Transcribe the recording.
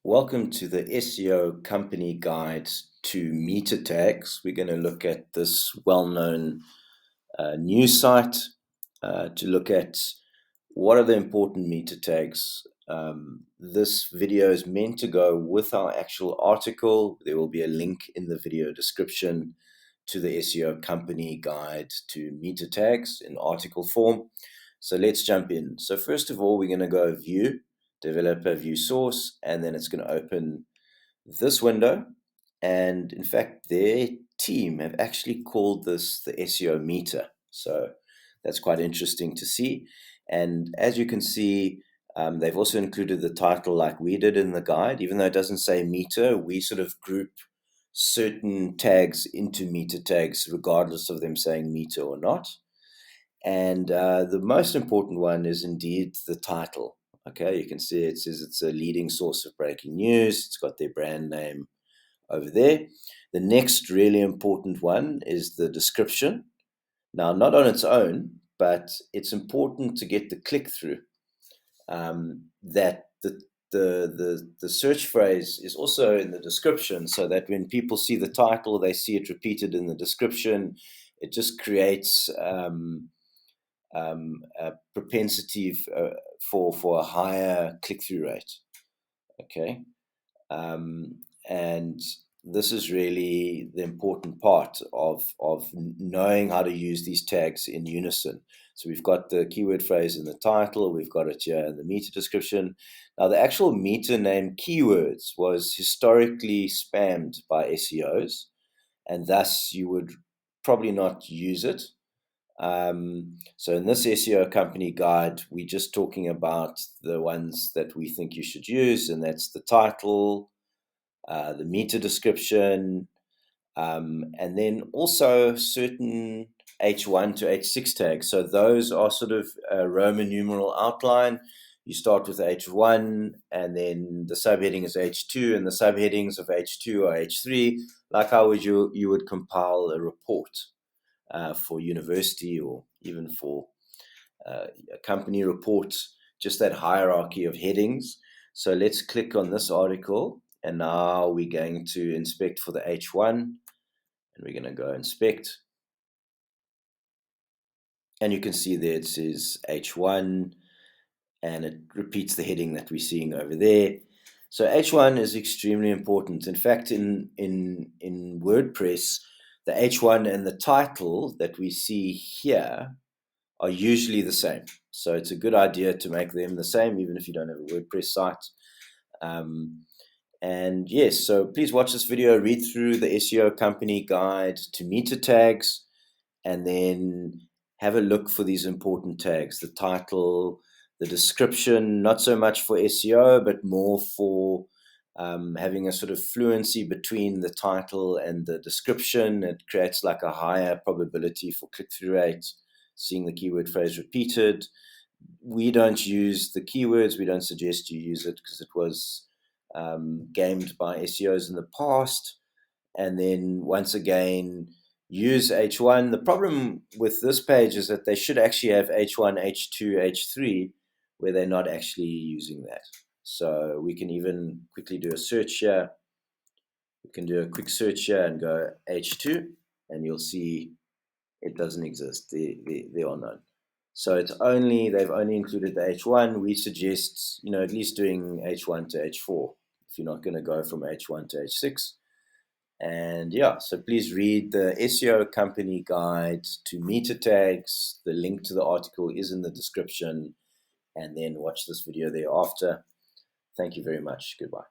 Welcome to the SEO company guide to meta tags. We're going to look at this well-known news site to look at what are the important meta tags. This video is meant to go with our actual article. There will be a link in the video description to the SEO company guide to meta tags in article form. So let's jump in. So first of all, we're going to go view, developer view source, and then it's going to open this window. And in fact, their team have actually called this the SEO meter. So that's quite interesting to see. And as you can see, they've also included the title like we did in the guide. Even though it doesn't say meter, we sort of group certain tags into meta tags regardless of them saying meter or not. And the most important one is indeed the title. Okay, you can see it says it's a leading source of breaking news. It's got their brand name over there. The next really important one is the description. Now, not on its own, but it's important to get the click-through, that the search phrase is also in the description, so that when people see the title, they see it repeated in the description. It just creates a propensity for a higher click-through rate. Okay, and this is really the important part of knowing how to use these tags in unison. So we've got the keyword phrase in the title, we've got it here in the meta description. Now the actual meta name keywords was historically spammed by SEOs, and thus you would probably not use it. So in this SEO company guide, we're just talking about the ones that we think you should use, and that's the title, the meta description, and then also certain H1 to H6 tags. So those are sort of a Roman numeral outline. You start with H1, and then the subheading is H2, and the subheadings of H2 or H3, like how you would compile a report for university or even for a company report, just that hierarchy of headings. So let's click on this article, and now we're going to inspect for the H1, and we're going to go inspect. And you can see there it says H1, and it repeats the heading that we're seeing over there. So H1 is extremely important. In fact, in WordPress, the H1 and the title that we see here are usually the same. So it's a good idea to make them the same, even if you don't have a WordPress site. And yes, so please watch this video, read through the SEO company guide to meta tags, and then have a look for these important tags, the title, the description, not so much for SEO, but more for having a sort of fluency between the title and the description. It creates like a higher probability for click-through rate, seeing the keyword phrase repeated. We don't use the keywords. We don't suggest you use it because it was gamed by SEOs in the past. And then once again, use H1. The problem with this page is that they should actually have H1, H2, H3, where they're not actually using that. So we can even quickly do a search here. We can do a quick search here and go H2, and you'll see it doesn't exist. They are none. So it's only, they've only included the H1. We suggest, at least doing H1 to H4 if you're not going to go from H1 to H6. And yeah, so please read the SEO company guide to meta tags. The link to the article is in the description, and then watch this video thereafter. Thank you very much. Goodbye.